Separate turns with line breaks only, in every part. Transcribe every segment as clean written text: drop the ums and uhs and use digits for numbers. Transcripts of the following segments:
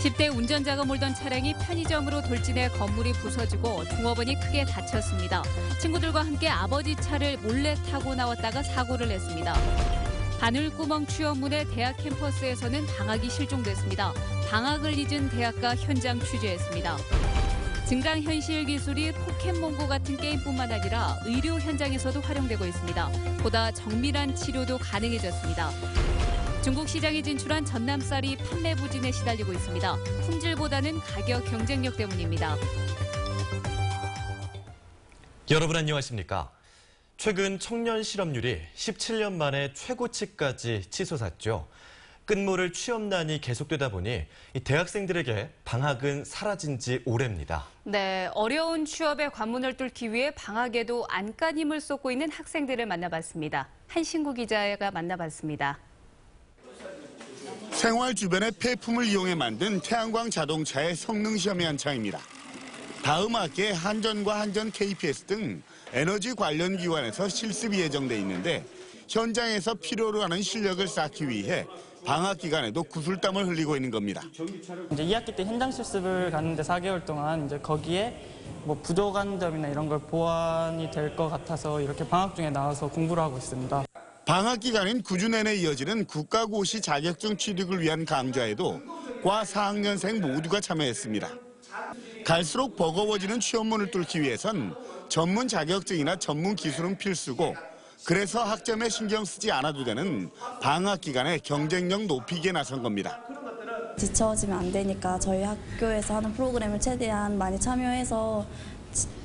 10대 운전자가 몰던 차량이 편의점으로 돌진해 건물이 부서지고 종업원이 크게 다쳤습니다. 친구들과 함께 아버지 차를 몰래 타고 나왔다가 사고를 냈습니다. 바늘구멍 취업문의 대학 캠퍼스에서는 방학이 실종됐습니다. 방학을 잊은 대학가 현장 취재했습니다. 증강현실 기술이 포켓몬고 같은 게임뿐만 아니라 의료 현장에서도 활용되고 있습니다. 보다 정밀한 치료도 가능해졌습니다. 중국 시장에 진출한 전남쌀이 판매 부진에 시달리고 있습니다. 품질보다는 가격 경쟁력 때문입니다.
여러분 안녕하십니까? 최근 청년 실업률이 17년 만에 최고치까지 치솟았죠. 끝모를 취업난이 계속되다 보니 대학생들에게 방학은 사라진 지 오래입니다.
네, 어려운 취업의 관문을 뚫기 위해 방학에도 안간힘을 쏟고 있는 학생들을 만나봤습니다. 한신구 기자가 만나봤습니다.
생활 주변의 폐품을 이용해 만든 태양광 자동차의 성능 시험이 한창입니다. 다음 학기에 한전과 한전 KPS 등 에너지 관련 기관에서 실습이 예정돼 있는데 현장에서 필요로 하는 실력을 쌓기 위해 방학 기간에도 구슬땀을 흘리고 있는 겁니다.
이제 2학기 때 현장 실습을 갔는데 4개월 동안 이제 거기에 뭐 부족한 점이나 이런 걸 보완이 될 것 같아서 이렇게 방학 중에 나와서 공부를 하고 있습니다.
방학 기간인 9주 내내 이어지는 국가고시 자격증 취득을 위한 강좌에도 과 4학년생 모두가 참여했습니다. 갈수록 버거워지는 취업문을 뚫기 위해선 전문 자격증이나 전문 기술은 필수고 그래서 학점에 신경 쓰지 않아도 되는 방학 기간에 경쟁력 높이기에 나선 겁니다.
지쳐지면 안 되니까 저희 학교에서 하는 프로그램을 최대한 많이 참여해서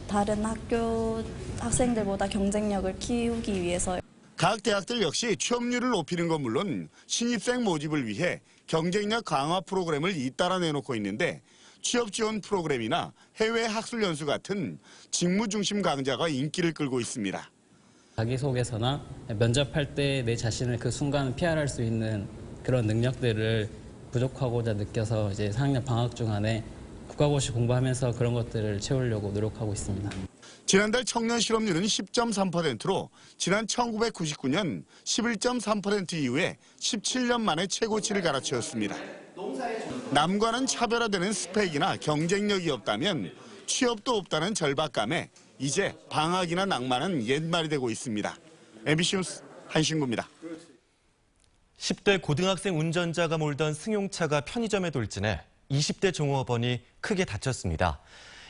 다른 학교 학생들보다 경쟁력을 키우기 위해서요.
각 대학들 역시 취업률을 높이는 건 물론 신입생 모집을 위해 경쟁력 강화 프로그램을 잇따라 내놓고 있는데 취업 지원 프로그램이나 해외 학술 연수 같은 직무 중심 강좌가 인기를 끌고 있습니다.
자기소개서나 면접할 때 내 자신을 그 순간 PR할 수 있는 그런 능력들을 부족하고자 느껴서 이제 4학년 방학 중 안에 국가고시 공부하면서 그런 것들을 채우려고 노력하고 있습니다.
지난달 청년 실업률은 10.3%로 지난 1999년 11.3% 이후에 17년 만에 최고치를 갈아치웠습니다. 남과는 차별화되는 스펙이나 경쟁력이 없다면 취업도 없다는 절박감에 이제 방학이나 낭만은 옛말이 되고 있습니다. MBC 뉴스 한신구입니다.
10대 고등학생 운전자가 몰던 승용차가 편의점에 돌진해 20대 종업원이 크게 다쳤습니다.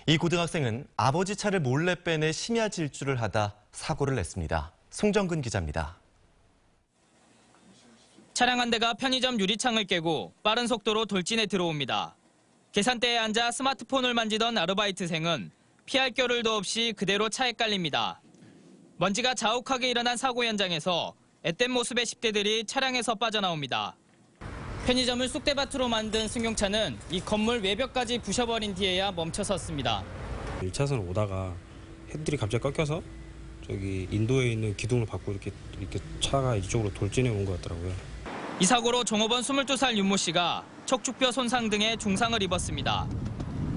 이 고등학생은 아버지 차를 몰래 빼내 심야 질주를 하다 사고를 냈습니다. 송정근 기자입니다.
차량 한 대가 편의점 유리창을 깨고 빠른 속도로 돌진해 들어옵니다. 계산대에 앉아 스마트폰을 만지던 아르바이트생은 피할 겨를도 없이 그대로 차에 깔립니다. 먼지가 자욱하게 일어난 사고 현장에서 앳된 모습의 10대들이 차량에서 빠져나옵니다. 편의점을 쑥대밭으로 만든 승용차는 이 건물 외벽까지 부셔버린 뒤에야 멈춰섰습니다.
1차선을 오다가 헤드들이 갑자기 꺾여서 저기 인도에 있는 기둥을 밟고 이렇게 차가 이쪽으로 돌진해 온 것 같더라고요.
이 사고로 종업원 22살 윤모 씨가 척추뼈 손상 등의 중상을 입었습니다.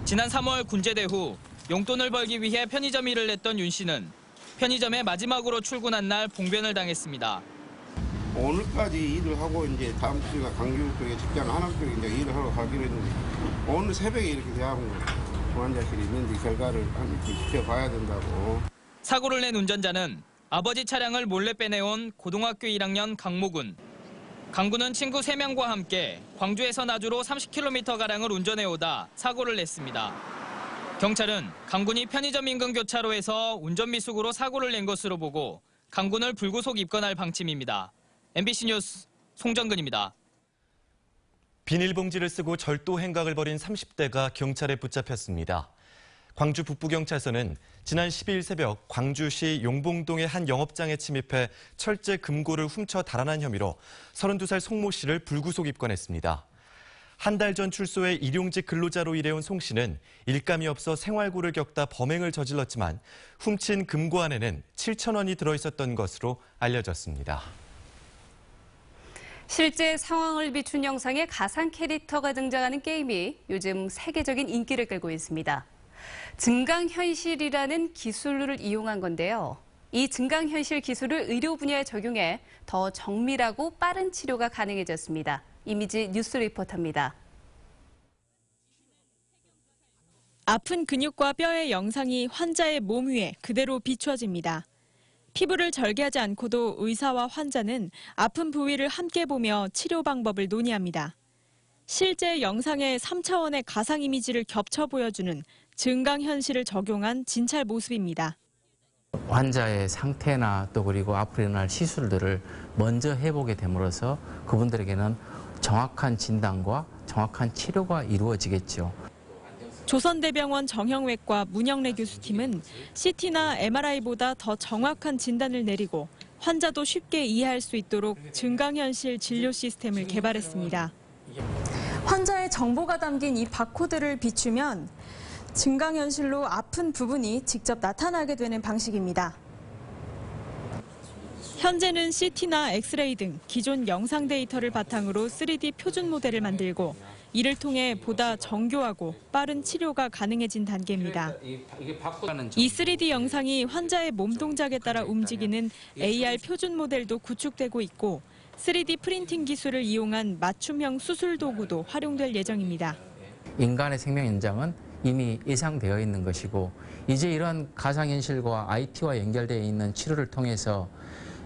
지난 3월 군제대 후 용돈을 벌기 위해 편의점 일을 했던 윤 씨는 편의점에 마지막으로 출근한 날 봉변을 당했습니다.
오늘까지 일을 하고 이제 다음 주가 강규 쪽에 직장 하나 쪽에 이제 일을 하러 가기로 했는데 오늘 새벽에 이렇게 대학원 중환자실이 있는지 결과를 한번 지켜봐야 된다고.
사고를 낸 운전자는 아버지 차량을 몰래 빼내온 고등학교 1학년 강모군. 강군은 친구 3명과 함께 광주에서 나주로 30km가량을 운전해오다 사고를 냈습니다. 경찰은 강군이 편의점 인근 교차로에서 운전미숙으로 사고를 낸 것으로 보고 강군을 불구속 입건할 방침입니다. MBC 뉴스 송정근입니다.
비닐봉지를 쓰고 절도 행각을 벌인 30대가 경찰에 붙잡혔습니다. 광주 북부경찰서는 지난 12일 새벽 광주시 용봉동의 한 영업장에 침입해 철제 금고를 훔쳐 달아난 혐의로 32살 송모 씨를 불구속 입건했습니다. 한 달 전 출소해 일용직 근로자로 일해온 송 씨는 일감이 없어 생활고를 겪다 범행을 저질렀지만 훔친 금고 안에는 7,000원이 들어있었던 것으로 알려졌습니다.
실제 상황을 비춘 영상에 가상 캐릭터가 등장하는 게임이 요즘 세계적인 인기를 끌고 있습니다. 증강현실이라는 기술을 이용한 건데요. 이 증강현실 기술을 의료 분야에 적용해 더 정밀하고 빠른 치료가 가능해졌습니다. 이미지 뉴스 리포터입니다.
아픈 근육과 뼈의 영상이 환자의 몸 위에 그대로 비춰집니다. 피부를 절개하지 않고도 의사와 환자는 아픈 부위를 함께 보며 치료 방법을 논의합니다. 실제 영상의 3차원의 가상 이미지를 겹쳐 보여주는 증강현실을 적용한 진찰 모습입니다.
환자의 상태나 또 그리고 앞으로 일어날 시술들을 먼저 해보게 됨으로써 그분들에게는 정확한 진단과 정확한 치료가 이루어지겠죠.
조선대병원 정형외과 문영래 교수팀은 CT나 MRI보다 더 정확한 진단을 내리고 환자도 쉽게 이해할 수 있도록 증강현실 진료 시스템을 개발했습니다. 환자의 정보가 담긴 이 바코드를 비추면 증강현실로 아픈 부분이 직접 나타나게 되는 방식입니다. 현재는 CT나 엑스레이 등 기존 영상 데이터를 바탕으로 3D 표준 모델을 만들고 이를 통해 보다 정교하고 빠른 치료가 가능해진 단계입니다. 이 3D 영상이 환자의 몸 동작에 따라 움직이는 AR 표준 모델도 구축되고 있고 3D 프린팅 기술을 이용한 맞춤형 수술 도구도 활용될 예정입니다.
인간의 생명 연장은 이미 예상되어 있는 것이고 이제 이런 가상현실과 IT와 연결되어 있는 치료를 통해서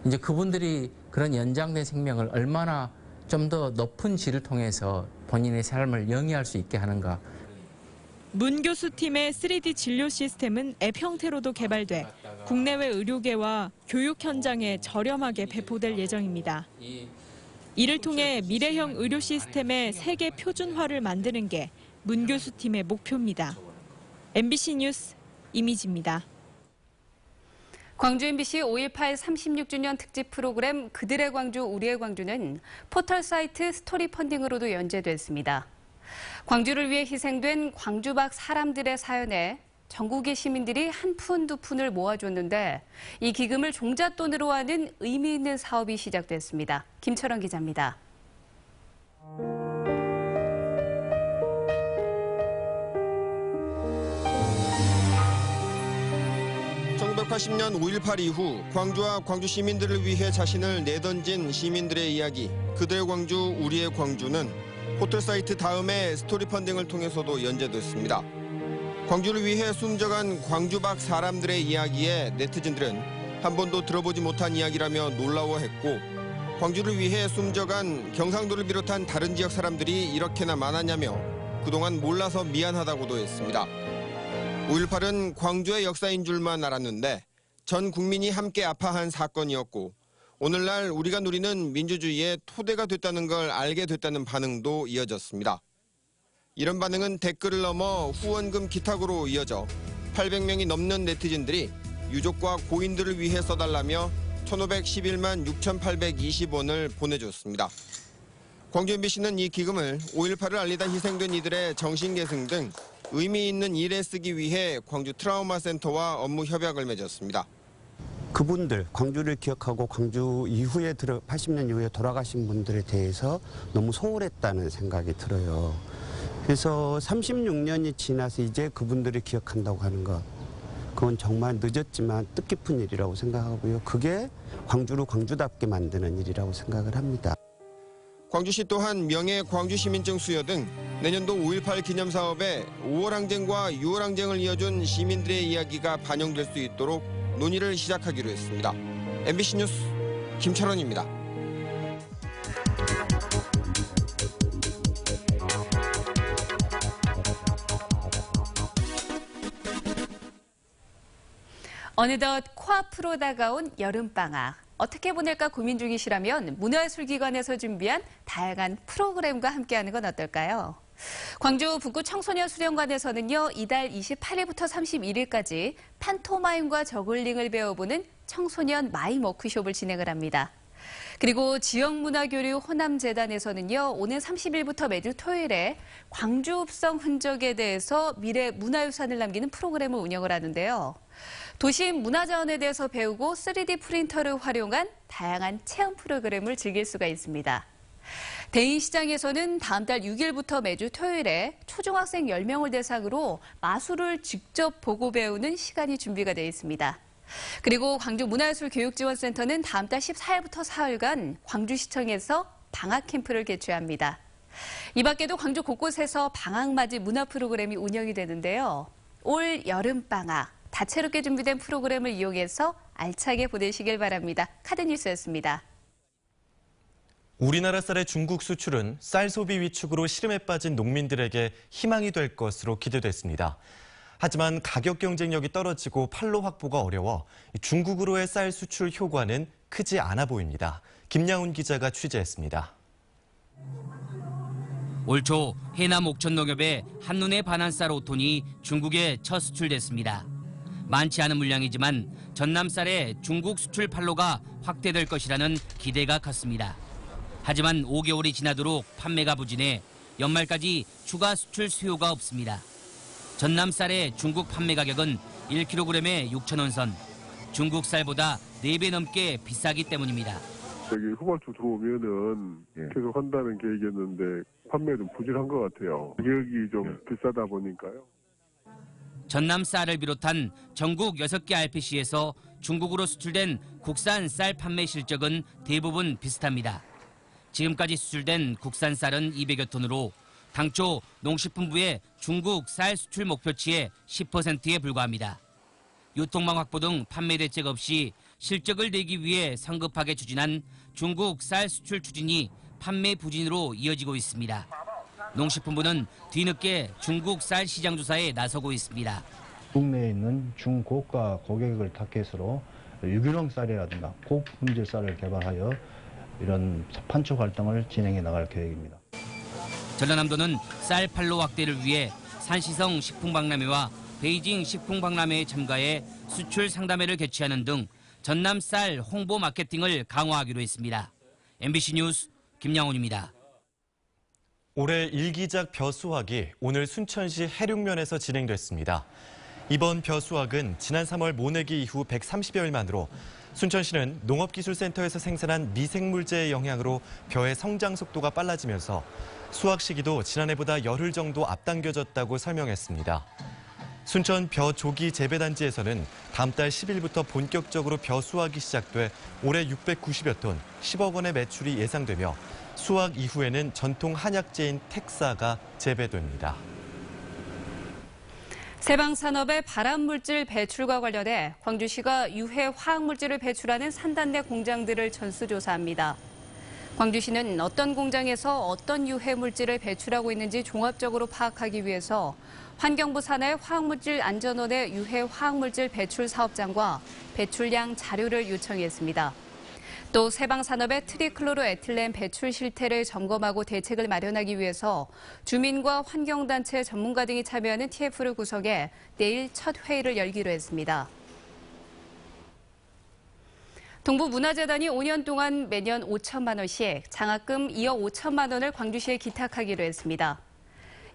이제 그분들이 그런 연장된 생명을 얼마나 좀 더 높은 질을 통해서 본인의 삶을 영위할 수 있게 하는가.
문 교수팀의 3D 진료 시스템은 앱 형태로도 개발돼 국내외 의료계와 교육 현장에 저렴하게 배포될 예정입니다. 이를 통해 미래형 의료 시스템의 세계 표준화를 만드는 게 문 교수팀의 목표입니다. MBC 뉴스 이미지입니다.
광주 MBC 5.18 36주년 특집 프로그램 그들의 광주 우리의 광주는 포털 사이트 스토리 펀딩으로도 연재됐습니다. 광주를 위해 희생된 광주 밖 사람들의 사연에 전국의 시민들이 한 푼 두 푼을 모아줬는데 이 기금을 종잣돈으로 하는 의미 있는 사업이 시작됐습니다. 김철원 기자입니다.
1980년 5.18 이후 광주와 광주 시민들을 위해 자신을 내던진 시민들의 이야기 그들의 광주 우리의 광주는 포털사이트 다음에 스토리 펀딩을 통해서도 연재됐습니다. 광주를 위해 숨져간 광주 밖 사람들의 이야기에 네티즌들은 한 번도 들어보지 못한 이야기라며 놀라워했고 광주를 위해 숨져간 경상도를 비롯한 다른 지역 사람들이 이렇게나 많았냐며 그동안 몰라서 미안하다고도 했습니다. 5.18은 광주의 역사인 줄만 알았는데 전 국민이 함께 아파한 사건이었고 오늘날 우리가 누리는 민주주의의 토대가 됐다는 걸 알게 됐다는 반응도 이어졌습니다. 이런 반응은 댓글을 넘어 후원금 기탁으로 이어져 800명이 넘는 네티즌들이 유족과 고인들을 위해 써달라며 1,511만 6,820원을 보내줬습니다. 광주 MBC는 이 기금을 5.18을 알리다 희생된 이들의 정신계승 등 의미 있는 일에 쓰기 위해 광주 트라우마 센터와 업무 협약을 맺었습니다.
그분들, 광주를 기억하고 광주 이후에 80년 이후에 돌아가신 분들에 대해서 너무 소홀했다는 생각이 들어요. 그래서 36년이 지나서 이제 그분들을 기억한다고 하는 것, 그건 정말 늦었지만 뜻깊은 일이라고 생각하고요. 그게 광주를 광주답게 만드는 일이라고 생각을 합니다.
광주시 또한 명예 광주시민증 수여 등 내년도 5.18 기념사업에 5월 항쟁과 6월 항쟁을 이어준 시민들의 이야기가 반영될 수 있도록 논의를 시작하기로 했습니다. MBC 뉴스 김철원입니다.
어느덧 코앞으로 다가온 여름방학. 어떻게 보낼까 고민 중이시라면 문화예술기관에서 준비한 다양한 프로그램과 함께하는 건 어떨까요? 광주 북구 청소년 수련관에서는요, 이달 28일부터 31일까지 판토마임과 저글링을 배워보는 청소년 마임 워크숍을 진행을 합니다. 그리고 지역문화교류 호남재단에서는요, 오는 30일부터 매주 토요일에 광주 읍성 흔적에 대해서 미래 문화유산을 남기는 프로그램을 운영을 하는데요. 도심 문화자원에 대해서 배우고 3D 프린터를 활용한 다양한 체험 프로그램을 즐길 수가 있습니다. 대인시장에서는 다음 달 6일부터 매주 토요일에 초중학생 10명을 대상으로 마술을 직접 보고 배우는 시간이 준비가 되어 있습니다. 그리고 광주문화예술교육지원센터는 다음 달 14일부터 4일간 광주시청에서 방학 캠프를 개최합니다. 이 밖에도 광주 곳곳에서 방학맞이 문화 프로그램이 운영이 되는데요. 올 여름방학 다채롭게 준비된 프로그램을 이용해서 알차게 보내시길 바랍니다. 카드뉴스였습니다.
우리나라 쌀의 중국 수출은 쌀 소비 위축으로 시름에 빠진 농민들에게 희망이 될 것으로 기대됐습니다. 하지만 가격 경쟁력이 떨어지고 판로 확보가 어려워 중국으로의 쌀 수출 효과는 크지 않아 보입니다. 김양훈 기자가 취재했습니다.
올 초 해남 옥천농협에 한눈에 반한 쌀 5톤이 중국에 첫 수출됐습니다. 많지 않은 물량이지만 전남 쌀의 중국 수출 판로가 확대될 것이라는 기대가 컸습니다. 하지만 5개월이 지나도록 판매가 부진해 연말까지 추가 수출 수요가 없습니다. 전남 쌀의 중국 판매 가격은 1kg에 6,000원 선, 중국 쌀보다 4배 넘게 비싸기 때문입니다.
후반주 들어오면은 계속 한다는 계획이었는데 판매 좀 부진한 것 같아요. 가격이 좀 비싸다 보니까요.
전남 쌀을 비롯한 전국 6개 RPC에서 중국으로 수출된 국산 쌀 판매 실적은 대부분 비슷합니다. 지금까지 수출된 국산 쌀은 200여 톤으로 당초 농식품부의 중국 쌀 수출 목표치의 10%에 불과합니다. 유통망 확보 등 판매 대책 없이 실적을 내기 위해 성급하게 추진한 중국 쌀 수출 추진이 판매 부진으로 이어지고 있습니다. 농식품부는 뒤늦게 중국 쌀 시장 조사에 나서고 있습니다.
국내에 있는 중고가 고객을 타겟으로 유기농 쌀이라든가 고품질 쌀을 개발하여 이런 판촉 활동을 진행해 나갈 계획입니다.
전라남도는 쌀 판로 확대를 위해 산시성 식품박람회와 베이징 식품박람회에 참가해 수출 상담회를 개최하는 등 전남 쌀 홍보 마케팅을 강화하기로 했습니다. MBC 뉴스 김양훈입니다.
올해 일기작 벼수확이 오늘 순천시 해륙면에서 진행됐습니다. 이번 벼수확은 지난 3월 모내기 이후 130여일 만으로 순천시는 농업기술센터에서 생산한 미생물제의 영향으로 벼의 성장 속도가 빨라지면서 수확 시기도 지난해보다 열흘 정도 앞당겨졌다고 설명했습니다. 순천 벼 조기 재배단지에서는 다음 달 10일부터 본격적으로 벼 수확이 시작돼 올해 690여 톤, 10억 원의 매출이 예상되며 수확 이후에는 전통 한약재인 택사가 재배됩니다.
세방산업의 발암물질 배출과 관련해 광주시가 유해 화학물질을 배출하는 산단내 공장들을 전수조사합니다. 광주시는 어떤 공장에서 어떤 유해 물질을 배출하고 있는지 종합적으로 파악하기 위해서 환경부 산하의 화학물질안전원의 유해 화학물질 배출 사업장과 배출량 자료를 요청했습니다. 또 세방산업의 트리클로로에틸렌 배출 실태를 점검하고 대책을 마련하기 위해서 주민과 환경단체 전문가 등이 참여하는 TF를 구성해 내일 첫 회의를 열기로 했습니다. 동부문화재단이 5년 동안 매년 5천만 원씩 장학금 2억 5천만 원을 광주시에 기탁하기로 했습니다.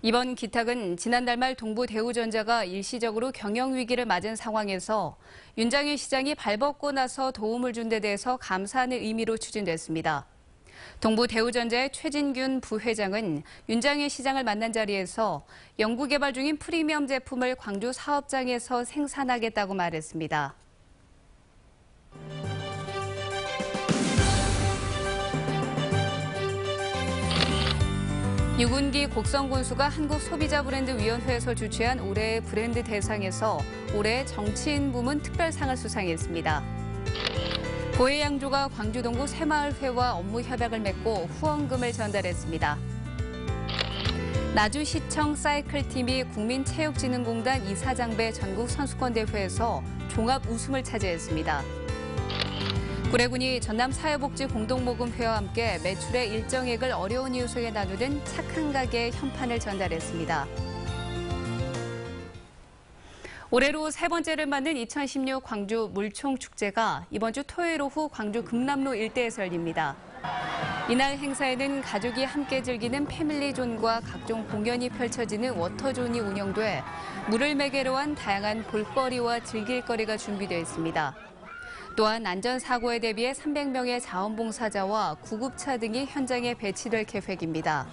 이번 기탁은 지난달 말 동부대우전자가 일시적으로 경영위기를 맞은 상황에서 윤장현 시장이 발벗고 나서 도움을 준 데 대해서 감사하는 의미로 추진됐습니다. 동부대우전자의 최진균 부회장은 윤장현 시장을 만난 자리에서 연구개발 중인 프리미엄 제품을 광주 사업장에서 생산하겠다고 말했습니다. 유군기 곡성군수가 한국소비자브랜드위원회에서 주최한 올해의 브랜드 대상에서 올해 정치인 부문 특별상을 수상했습니다. 고해양조가 광주 동구 새마을회와 업무 협약을 맺고 후원금을 전달했습니다. 나주시청 사이클팀이 국민체육진흥공단 이사장배 전국선수권대회에서 종합 우승을 차지했습니다. 구례군이 전남사회복지공동모금회와 함께 매출의 일정액을 어려운 이웃에게 나누는 착한 가게 현판을 전달했습니다. 올해로 세 번째를 맞는 2016 광주 물총축제가 이번 주 토요일 오후 광주 금남로 일대에서 열립니다. 이날 행사에는 가족이 함께 즐기는 패밀리존과 각종 공연이 펼쳐지는 워터존이 운영돼 물을 매개로 한 다양한 볼거리와 즐길거리가 준비되어 있습니다. 또한 안전사고에 대비해 300명의 자원봉사자와 구급차 등이 현장에 배치될 계획입니다.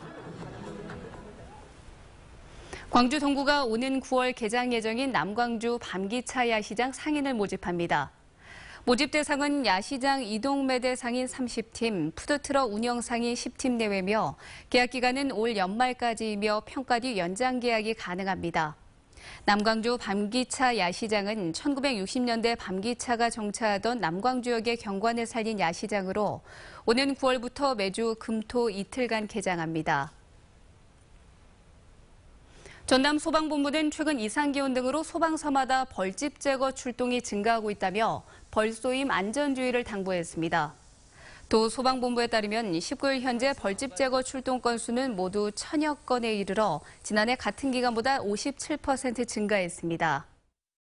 광주 동구가 오는 9월 개장 예정인 남광주 밤기차 야시장 상인을 모집합니다. 모집 대상은 야시장 이동매대 상인 30팀, 푸드트럭 운영상인 10팀 내외며 계약 기간은 올 연말까지이며 평가 뒤 연장 계약이 가능합니다. 남광주 밤기차 야시장은 1960년대 밤기차가 정차하던 남광주역의 경관을 살린 야시장으로 오는 9월부터 매주 금토 이틀간 개장합니다. 전남 소방본부는 최근 이상기온 등으로 소방서마다 벌집 제거 출동이 증가하고 있다며 벌쏘임 안전주의를 당부했습니다. 또 소방본부에 따르면 19일 현재 벌집 제거 출동 건수는 모두 1000여 건에 이르러 지난해 같은 기간보다 57% 증가했습니다.